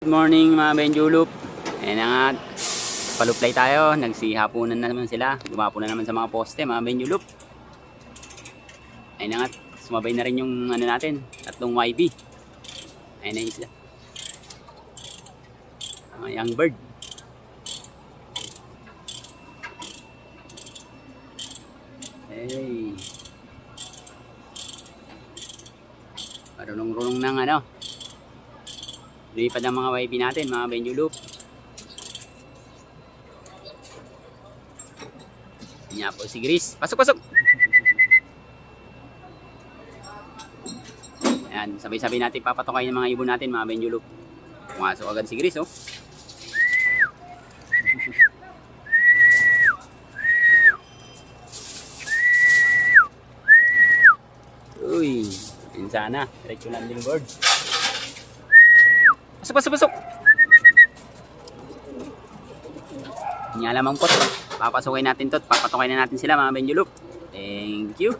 morning mga Benjulup. Ayan na nga, paluplay tayo. Nagsihapunan na naman sila. Gumapo na naman sa mga poste mga Benjulup. Ayan na nga, sumabay na rin yung ano natin, tatlong YB. Ayan na yung isla. Mga young bird. Hey. Marunong-runong ng ano. Lumipad ang mga YB natin, mga Benjulup. Yan po si Gris. Pasok, pasok! Yan, sabay-sabay natin papatukayin ng mga ibon natin, mga Benjulup. Pumasok agad si Gris, oh. Uy, yun sana. Diretso landing board. Pasok, pasok, pasok! Hindi alam ang pot. Papasukin natin to. Papatukayin na natin sila mga Benjulup. Thank you.